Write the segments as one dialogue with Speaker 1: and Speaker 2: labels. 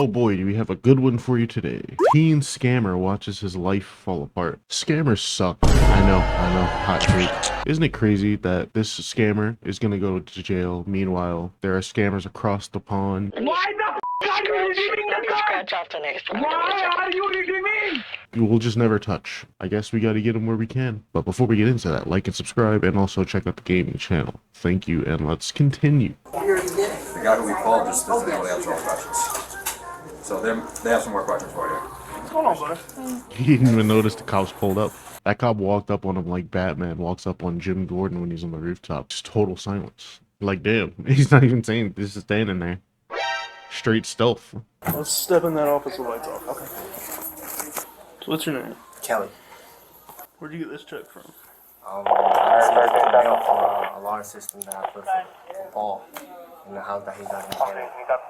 Speaker 1: Oh boy, do we have a good one for you today. Teen scammer watches his life fall apart. Scammers suck. I know, hot take. Isn't it crazy that this scammer is gonna go to jail? Meanwhile, there are scammers across the pond.
Speaker 2: Why the f are you leaving the car? Why are you leaving me?
Speaker 1: We'll just never touch. I guess we gotta get them where we can. But before we get into that, like and subscribe, and also check out the gaming channel. Thank you, and let's continue.
Speaker 3: The guy who we called just doesn't really answer all questions. So they have some more questions for you.
Speaker 2: What's going on, brother?
Speaker 1: He didn't even notice the cops pulled up. That cop walked up on him like Batman walks up on Jim Gordon when he's on the rooftop. Just total silence. Like, damn, he's not even saying this, is standing there. Straight stealth.
Speaker 2: Let's step in that office with lights off. Okay. So what's your name?
Speaker 3: Kelly.
Speaker 2: Where'd you get this check from?
Speaker 3: I received a mail from a alarm system that I put for Paul in the house that he got in Canada.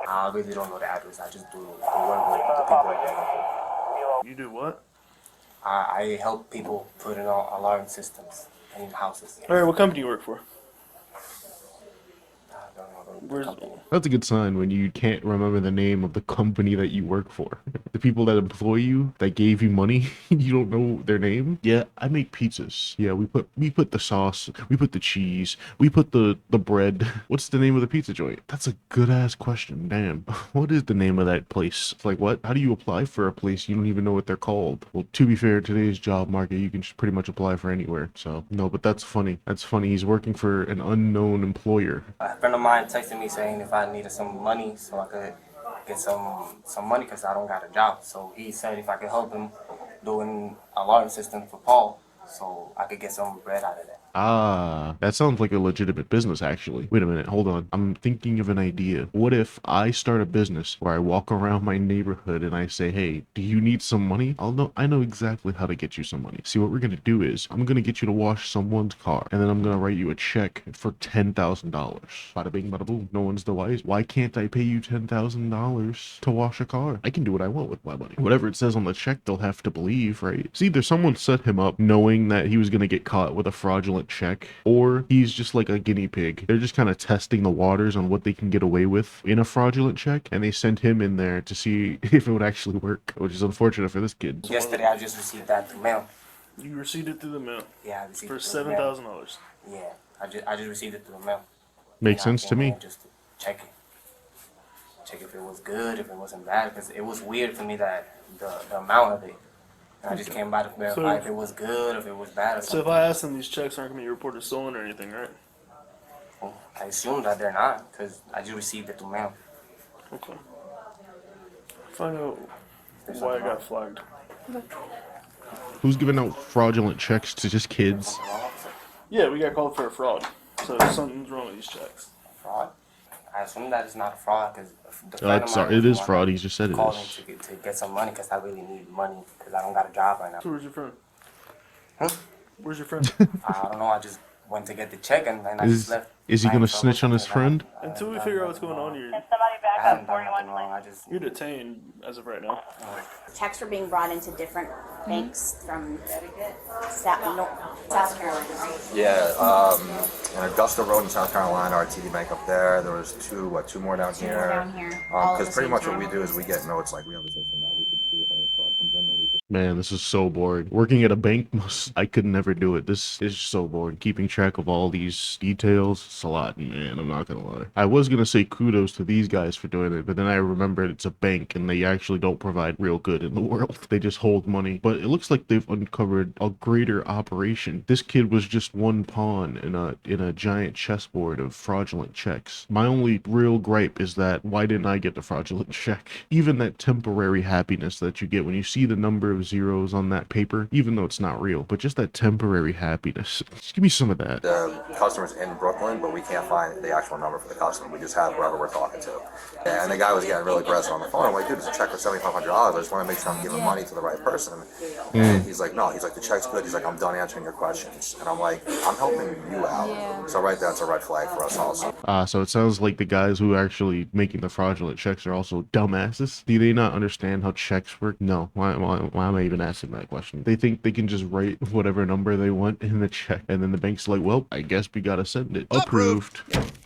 Speaker 3: I really don't know the address. I just do the work with the people in there.
Speaker 2: You do what?
Speaker 3: I help people put in alarm systems in houses.
Speaker 2: Alright, what company you work for?
Speaker 3: I don't know the
Speaker 2: Where's
Speaker 3: company.
Speaker 1: That's a good sign when you can't remember the name of the company that you work for. The people that employ you, that gave you money, you don't know their name. Yeah, I make pizzas. Yeah, we put the sauce, we put the cheese, we put the bread. What's the name of the pizza joint? That's a good ass question. Damn. What is the name of that place? It's like, what? How do you apply for a place you don't even know what they're called? Well, to be fair, today's job market, you can just pretty much apply for anywhere. So no, but that's funny. That's funny. He's working for an unknown employer.
Speaker 3: A friend of mine texted me saying if I needed some money so I could get some money because I don't got a job. So he said if I could help him doing alarm system for Paul so I could get some bread out of that.
Speaker 1: Ah, that sounds like a legitimate business, actually. Wait a minute, hold on. I'm thinking of an idea. What if I start a business where I walk around my neighborhood and I say, hey, do you need some money? I know exactly how to get you some money. See, what we're gonna do is, I'm gonna get you to wash someone's car, and then I'm gonna write you a check for $10,000. Bada bing, bada boom. No one's the wise. Why can't I pay you $10,000 to wash a car? I can do what I want with my money. Whatever it says on the check, they'll have to believe, right? See, either someone set him up knowing that he was gonna get caught with a fraudulent check, or he's just like a guinea pig. They're just kind of testing the waters on what they can get away with in a fraudulent check, and they sent him in there to see if it would actually work, which is unfortunate for this kid.
Speaker 3: Yesterday I just received that through mail.
Speaker 2: You received it through the mail.
Speaker 3: Yeah, I received
Speaker 2: For
Speaker 3: it through the mail.
Speaker 2: $7,000.
Speaker 3: Yeah, I just received it through the mail.
Speaker 1: Makes
Speaker 3: And I
Speaker 1: sense to
Speaker 3: came
Speaker 1: me.
Speaker 3: in just to check it. Check if it was good, if it wasn't bad, because it was weird for me that the amount of it. And I just came by to verify if it was good, if it was bad or
Speaker 2: So
Speaker 3: something.
Speaker 2: if I ask them, these checks aren't going to be reported stolen or anything, right?
Speaker 3: Well, I assume that they're not, because I just received it through mail.
Speaker 2: Okay. Find out why I got flagged.
Speaker 1: Who's giving out fraudulent checks to just kids?
Speaker 2: Yeah, we got called for a fraud. So something's wrong with these checks.
Speaker 3: Fraud? I assume that it's not a fraud, because the friend of mine
Speaker 1: It
Speaker 3: was
Speaker 1: is
Speaker 3: the one
Speaker 1: fraud. He just said it
Speaker 3: calling
Speaker 1: is.
Speaker 3: to get some money, because I really need money, because I don't got a job right now.
Speaker 2: So where's your friend?
Speaker 3: Huh?
Speaker 2: Where's your friend?
Speaker 3: I don't know, I just went to get the check and then I just left.
Speaker 1: Is he
Speaker 3: by
Speaker 1: gonna
Speaker 3: myself or
Speaker 1: snitch on his
Speaker 3: something,
Speaker 1: friend?
Speaker 2: Until we figure out what's going on,
Speaker 3: I haven't done nothing wrong, I just...
Speaker 2: you're detained as of right now.
Speaker 4: Checks are being brought into different banks from South Carolina, right?
Speaker 5: Yeah, in Augusta Road in South Carolina, our TD Bank up there. There was two more down
Speaker 4: Two
Speaker 5: here.
Speaker 4: more down here, all at
Speaker 5: Because
Speaker 4: the
Speaker 5: pretty
Speaker 4: same
Speaker 5: much
Speaker 4: time.
Speaker 5: what we do is we get notes, like we have a system that we can see if any fraud comes in, and we can.
Speaker 1: Man, this is so boring. Working at a bank, I could never do it. This is so boring. Keeping track of all these details, it's a lot, man. I'm not gonna lie. I was gonna say kudos to these guys for doing it, but then I remembered it's a bank and they actually don't provide real good in the world. They just hold money. But it looks like they've uncovered a greater operation. This kid was just one pawn in a giant chessboard of fraudulent checks. My only real gripe is that why didn't I get the fraudulent check? Even that temporary happiness that you get when you see the number of zeros on that paper, even though it's not real, but just that temporary happiness. Just give me some of that.
Speaker 5: The customer's in Brooklyn, but we can't find the actual number for the customer. We just have whoever we're talking to. And the guy was getting real aggressive on the phone. I'm like, dude, it's a check for $7,500. I just want to make sure I'm giving money to the right person. And he's like, no. He's like, the check's good. He's like, I'm done answering your questions. And I'm like, I'm helping you out. So right that's a red flag for us also.
Speaker 1: So it sounds like the guys who are actually making the fraudulent checks are also dumbasses. Do they not understand how checks work? No. Why I'm not even asking that question. They think they can just write whatever number they want in the check, and then the bank's like, well, I guess we gotta send it. Approved.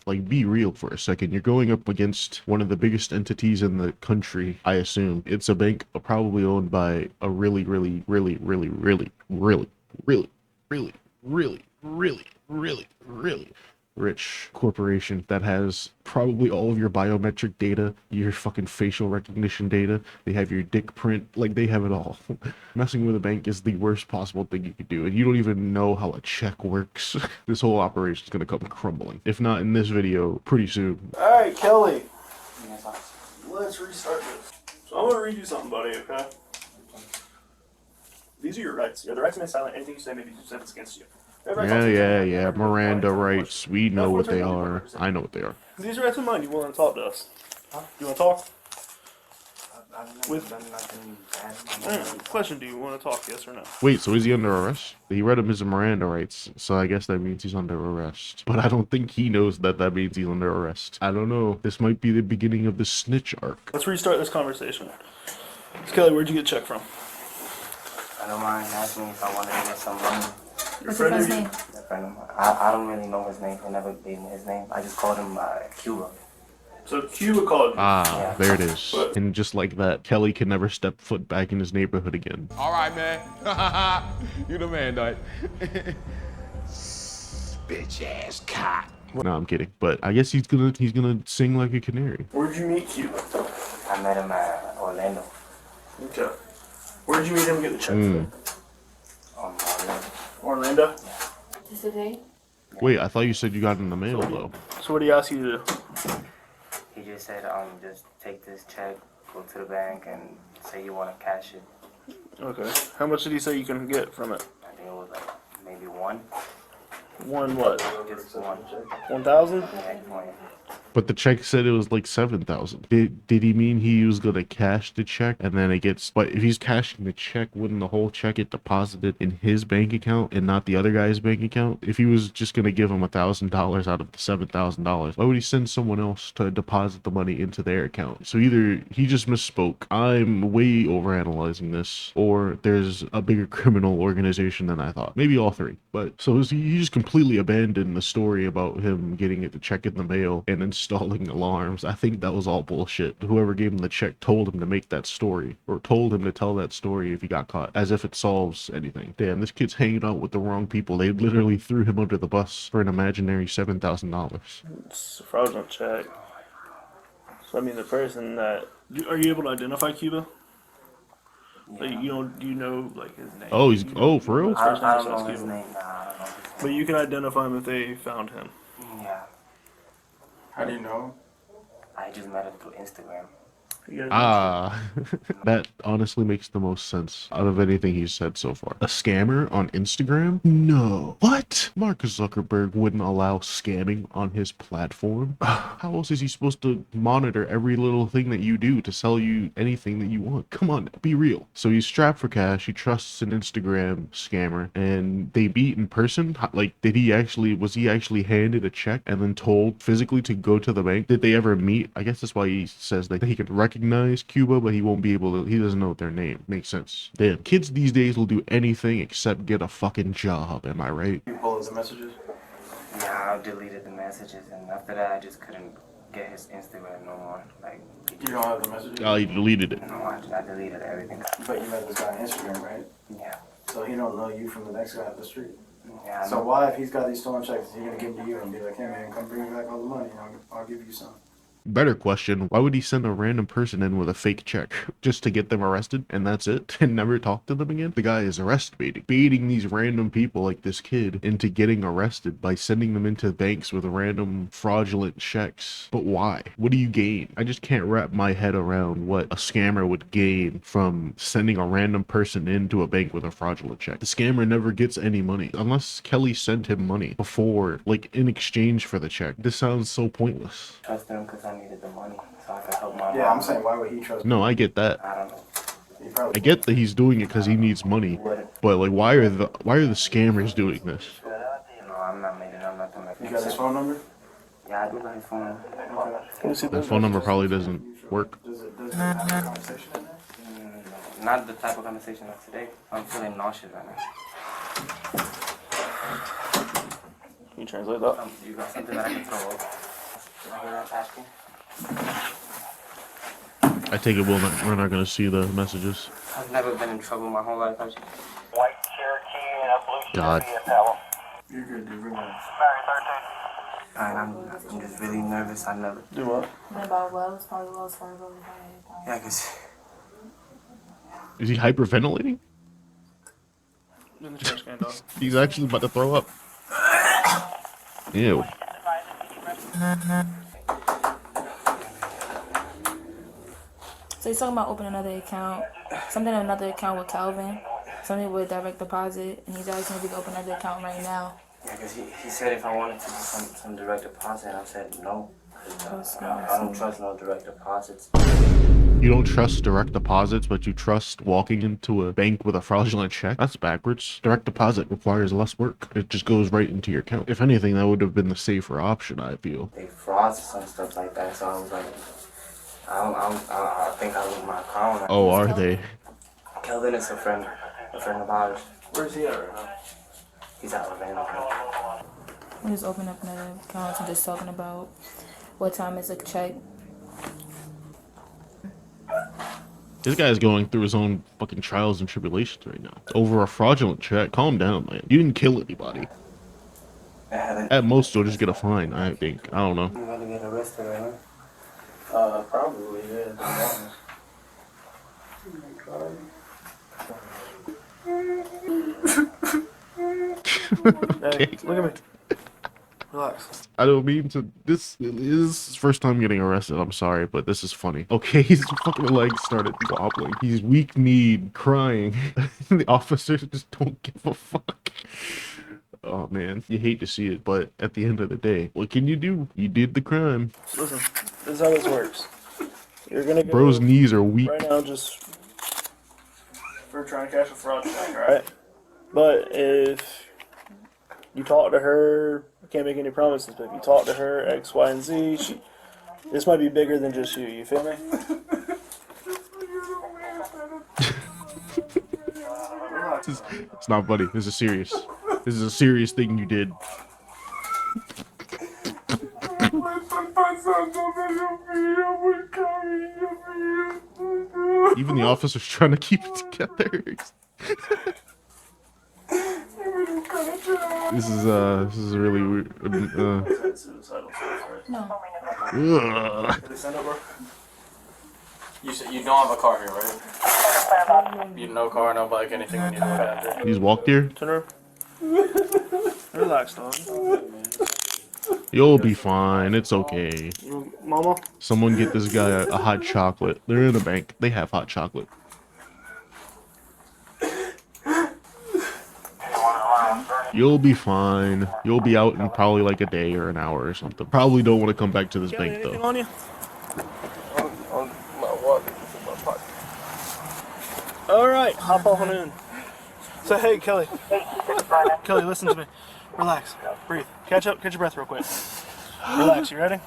Speaker 1: Like, be real for a second. You're going up against one of the biggest entities in the country, I assume. It's a bank probably owned by a really, really, really, really, really, really, really, really, really, really, really, really rich corporation that has probably all of your biometric data, your fucking facial recognition data. They have your dick print, like they have it all. Messing with a bank is the worst possible thing you could do, and you don't even know how a check works. This whole operation is gonna come crumbling. If not in this video, pretty soon.
Speaker 6: Alright, Kelly. Let's restart this. So I'm gonna read you something, buddy, okay? These are your rights. You have the right to remain silent. Anything you say may be used if it's against you.
Speaker 1: Yeah. Miranda rights. We know what they are. I know what they are.
Speaker 6: These are rights of mine. You want to talk to us? You want to talk?
Speaker 3: With nothing bad.
Speaker 6: Question, do you want to talk, yes or no?
Speaker 1: Wait, so is he under arrest? He read him his Miranda rights, so I guess that means he's under arrest. But I don't think he knows that that means he's under arrest. I don't know. This might be the beginning of the snitch arc.
Speaker 6: Let's restart this conversation. So, Kelly, where'd you get a check from?
Speaker 3: I don't mind asking if I want to get some money.
Speaker 4: What's your friend's name?
Speaker 3: A friend of mine. I don't really know his name. I never gave me his name. I just called him Cuba.
Speaker 6: So Cuba called you.
Speaker 1: Ah, there it is. And just like that, Kelly can never step foot back in his neighborhood again.
Speaker 7: All right, man. You the man, dog. Bitch ass cop.
Speaker 1: No, I'm kidding. But I guess he's gonna sing like a canary.
Speaker 6: Where'd you meet Cuba?
Speaker 3: I met him at Orlando.
Speaker 6: Okay. Where'd you meet him and get the check from?
Speaker 3: Orlando.
Speaker 6: Orlando?
Speaker 4: Is this today?
Speaker 1: Wait, I thought you said you got it in the mail though.
Speaker 6: So what did he ask you to do?
Speaker 3: He just said, just take this check, go to the bank, and say you want to cash it.
Speaker 6: Okay. How much did he say you can get from it?
Speaker 3: I think it was like maybe one.
Speaker 6: One what?
Speaker 3: Just one.
Speaker 6: 1,000?
Speaker 3: Yeah, one.
Speaker 1: But the check said it was like 7,000. Did he mean he was gonna cash the check and then it gets? But if he's cashing the check, wouldn't the whole check get deposited in his bank account and not the other guy's bank account? If he was just gonna give him $1,000 out of the $7,000, why would he send someone else to deposit the money into their account? So either he just misspoke, I'm way overanalyzing this, or there's a bigger criminal organization than I thought. Maybe all three. But so he just completely abandoned the story about him getting the check in the mail and installing alarms. I think that was all bullshit. Whoever gave him the check told him to make that story, or told him to tell that story if he got caught, as if it solves anything. Damn, this kid's hanging out with the wrong people. They literally threw him under the bus for an imaginary $7,000.
Speaker 6: It's a fraudulent check. So I mean, the person that are you able to identify Cuba? Like, do you know like his name?
Speaker 1: Oh, he's
Speaker 6: You know
Speaker 1: for real?
Speaker 6: his
Speaker 3: I
Speaker 6: first name
Speaker 3: don't
Speaker 6: besides
Speaker 3: know his
Speaker 6: Cuba?
Speaker 3: name. Nah, I don't know his name.
Speaker 6: But you can identify him if they found him.
Speaker 3: Yeah,
Speaker 8: How do you know?
Speaker 3: I just met him through Instagram.
Speaker 6: You guys-
Speaker 1: Ah, that honestly makes the most sense out of anything he's said so far. A scammer on Instagram? No. What? Mark Zuckerberg wouldn't allow scamming on his platform. How else is he supposed to monitor every little thing that you do to sell you anything that you want? Come on, be real. So he's strapped for cash. He trusts an Instagram scammer, and they meet in person. Like, was he actually handed a check and then told physically to go to the bank? Did they ever meet? I guess that's why he says that he could recognize Cuba, but he won't be able to. He doesn't know their name. Makes sense. Damn, kids these days will do anything except get a fucking job. Am I right?
Speaker 6: You pull the messages.
Speaker 3: Yeah, I deleted the messages, and after that, I just couldn't get his Instagram no more. Like,
Speaker 8: You don't have the messages?
Speaker 1: Oh, he deleted it.
Speaker 3: no, I deleted everything.
Speaker 8: But you met this guy on Instagram, right?
Speaker 3: Yeah,
Speaker 8: So he don't know you from the next guy up the street.
Speaker 3: yeah. I
Speaker 8: So
Speaker 3: know.
Speaker 8: why, if he's got these stolen checks, is he gonna give them to you and be like, hey man, come bring me back all the money, I'll give you some.
Speaker 1: Better question, why would he send a random person in with a fake check just to get them arrested and that's it, and never talk to them again? The guy is arrest baiting these random people like this kid into getting arrested by sending them into banks with random fraudulent checks. But why? What do you gain? I just can't wrap my head around what a scammer would gain from sending a random person into a bank with a fraudulent check. The scammer never gets any money unless Kelly sent him money before, like in exchange for the check. This sounds so pointless.
Speaker 3: Trusted him because I needed the money so I could help my
Speaker 8: Yeah,
Speaker 3: mom.
Speaker 8: I'm saying, why would he trust
Speaker 1: No, I get that.
Speaker 3: I don't know.
Speaker 8: He probably
Speaker 1: I get that he's doing it because he needs money, but like, why are the scammers doing this?
Speaker 3: No, I'm not making up nothing like
Speaker 8: You
Speaker 3: that.
Speaker 8: got his phone number?
Speaker 3: Yeah, I do got his phone number.
Speaker 6: Can you see
Speaker 1: That phone number probably doesn't work.
Speaker 8: Does it have a conversation in there?
Speaker 3: Not the type of conversation of today. I'm feeling nauseous right now.
Speaker 6: Can you translate that?
Speaker 3: You got something that I can throw up? Did I hear that asking?
Speaker 1: I take it we're not gonna see the messages.
Speaker 3: I've never been in trouble my whole life.
Speaker 2: White Cherokee and a blue
Speaker 1: God.
Speaker 2: Chevy Impala.
Speaker 8: You're good, dude. Relax.
Speaker 3: And I'm just really nervous. I never.
Speaker 6: Do what?
Speaker 4: About Wells, probably Wells Fargo.
Speaker 3: Yeah, cause
Speaker 1: Is he hyperventilating?
Speaker 6: In the trash can, dog.
Speaker 1: He's actually about to throw up. Ew.
Speaker 9: So he's talking about opening another account, another account with Calvin, something with direct deposit, and he's asking if we can open another account right now.
Speaker 3: yeah, cause he said if I wanted to do some direct deposit, and I said no. 'Cause, I don't trust no direct deposits.
Speaker 1: You don't trust direct deposits, but you trust walking into a bank with a fraudulent check? That's backwards. Direct deposit requires less work. It just goes right into your account. If anything, that would have been the safer option, I feel.
Speaker 3: They fraud some stuff like that, so I was like, I think I lose my account.
Speaker 1: Oh, are they?
Speaker 3: Kelvin is a friend of ours.
Speaker 6: Where's he at right now?
Speaker 3: He's out of Atlanta.
Speaker 9: We just open up another account and just talking about what time is a check.
Speaker 1: This guy's going through his own fucking trials and tribulations right now. Over a fraudulent check. Calm down, man. You didn't kill anybody. At most, you'll just get a fine, I think. I don't know.
Speaker 3: You're about to get arrested right now.
Speaker 6: Probably, yeah. To be honest. Hey, look at me. Relax.
Speaker 1: I don't mean to. This is his first time getting arrested. I'm sorry, but this is funny. Okay, his fucking legs started wobbling. He's weak-kneed, crying. The officers just don't give a fuck. Oh man, you hate to see it, but at the end of the day, what can you do? You did the crime.
Speaker 6: Listen, this is how this works. You're gonna go
Speaker 1: Bro's knees are weak.
Speaker 6: right now just for trying to cash a fraud check, alright? But if you talk to her, I can't make any promises, but if you talk to her, X, Y, and Z, this might be bigger than just you feel me?
Speaker 1: It's not funny. This is serious. This is a serious thing you did. Even the officer's trying to keep it together. This is really weird.
Speaker 6: Suicidal thoughts, right?
Speaker 9: No.
Speaker 1: Ugh.
Speaker 6: Did they send over?
Speaker 10: You said you don't have a car here, right? You no car, no bike, anything we need to look after.
Speaker 1: He's walked here.
Speaker 6: Turn around. Relax, dog.
Speaker 1: You'll be fine. It's okay.
Speaker 6: Mama?
Speaker 1: Someone get this guy a hot chocolate. They're in a bank. They have hot chocolate. You'll be fine. You'll be out in probably like a day or an hour or something. Probably don't want to come back to this bank
Speaker 6: Anything
Speaker 1: though.
Speaker 6: on you?
Speaker 10: On my wallet, in my pocket.
Speaker 6: Alright, hop on in. So hey, Kelly. Kelly, listen to me. Relax. Breathe. Catch up. Catch your breath real quick. Relax. You ready?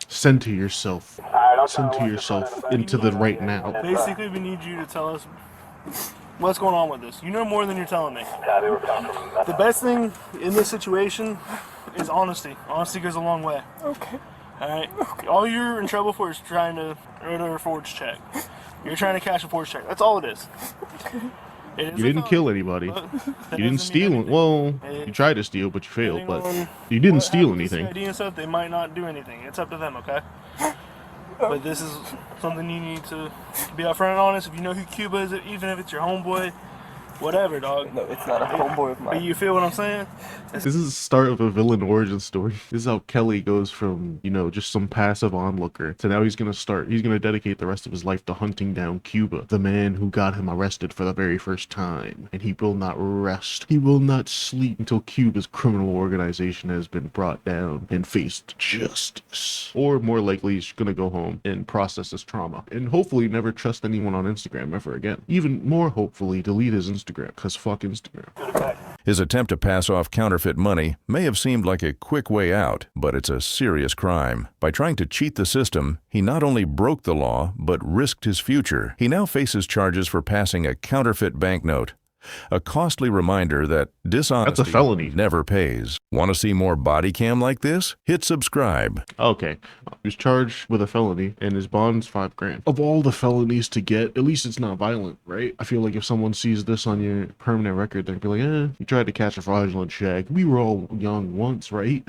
Speaker 1: Send yourself into the right now.
Speaker 6: Basically, we need you to tell us what's going on with this. You know more than you're telling me. The best thing in this situation is honesty. Honesty goes a long way.
Speaker 10: Okay.
Speaker 6: Alright? All you're in trouble for is trying to write a forged check. You're trying to cash a forged check. That's all it is. It is
Speaker 1: You didn't kill anybody. You didn't steal. Well, you tried to steal, but you failed. But you didn't steal anything.
Speaker 6: ID and stuff, they might not do anything. It's up to them, okay? But this is something you need to be upfront and honest. If you know who Cuba is, even if it's your homeboy, whatever, dog.
Speaker 10: No, it's not a homeboy of
Speaker 6: But
Speaker 10: mine.
Speaker 6: you feel what I'm saying?
Speaker 1: This is the start of a villain origin story. This is how Kelly goes from, you know, just some passive onlooker to now he's gonna dedicate the rest of his life to hunting down Cuba, the man who got him arrested for the very first time. And he will not rest. He will not sleep until Cuba's criminal organization has been brought down and faced justice. Or more likely, he's gonna go home and process his trauma. And hopefully never trust anyone on Instagram ever again. Even more hopefully, delete his Instagram, because fuck Instagram.
Speaker 11: His attempt to pass off counterfeit money may have seemed like a quick way out, but it's a serious crime. By trying to cheat the system, he not only broke the law, but risked his future. He now faces charges for passing a counterfeit banknote. A costly reminder that dishonesty
Speaker 1: That's a felony.
Speaker 11: never pays. Want to see more body cam like this? Hit subscribe.
Speaker 1: Okay. He was charged with a felony and his bond's $5,000. Of all the felonies to get, at least it's not violent, right? I feel like if someone sees this on your permanent record, they'd be like, you tried to catch a fraudulent check. We were all young once, right?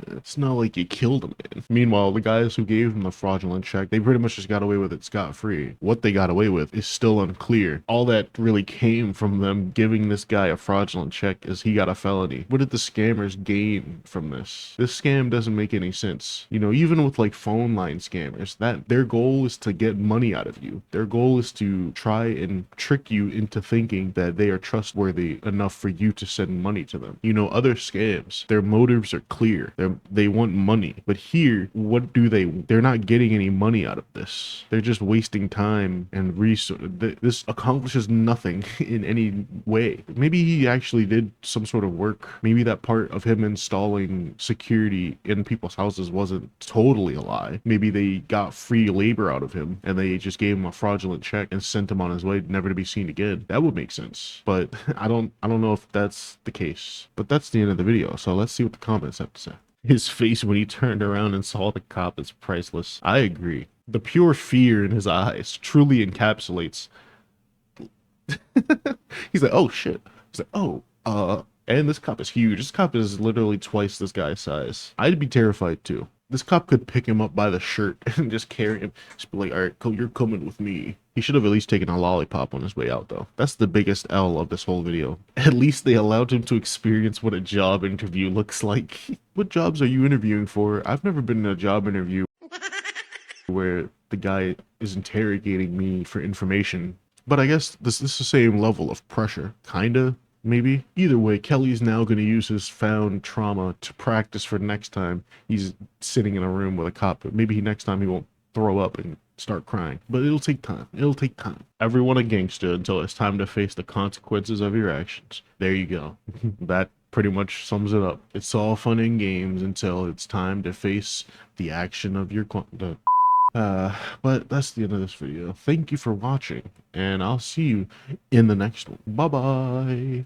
Speaker 1: It's not like you killed a man. Meanwhile, the guys who gave him the fraudulent check, they pretty much just got away with it scot-free. What they got away with is still unclear. All that really came from them giving this guy a fraudulent check is he got a felony. What did the scammers gain from this? This scam doesn't make any sense. You know, even with like phone line scammers, that their goal is to get money out of you. Their goal is to try and trick you into thinking that they are trustworthy enough for you to send money to them. You know, other scams, their motives are clear. They want money. But here, what do they? They're not getting any money out of this. They're just wasting time and resources. This accomplishes nothing in any way. Maybe he actually did some sort of work. Maybe that part of him installing security in people's houses wasn't totally a lie. Maybe they got free labor out of him and they just gave him a fraudulent check and sent him on his way, never to be seen again. That would make sense. But I don't know if that's the case. But that's the end of the video. So let's see what the comments have to say. His face when he turned around and saw the cop is priceless. I agree. The pure fear in his eyes truly encapsulates. He's like, oh shit. He's like, oh, and this cop is huge. This cop is literally twice this guy's size. I'd be terrified too. This cop could pick him up by the shirt and just carry him. Just be like, all right, you're coming with me. He should have at least taken a lollipop on his way out though. That's the biggest L of this whole video. At least they allowed him to experience what a job interview looks like. What jobs are you interviewing for? I've never been in a job interview where the guy is interrogating me for information. But I guess this is the same level of pressure. Kinda, maybe. Either way, Kelly's now going to use his found trauma to practice for next time he's sitting in a room with a cop. But maybe next time he won't throw up and start crying. But it'll take time. It'll take time. Everyone a gangster until it's time to face the consequences of your actions. There you go. That pretty much sums it up. It's all fun and games until it's time to face the action of your but that's the end of this video. Thank you for watching, and I'll see you in the next one. Bye bye.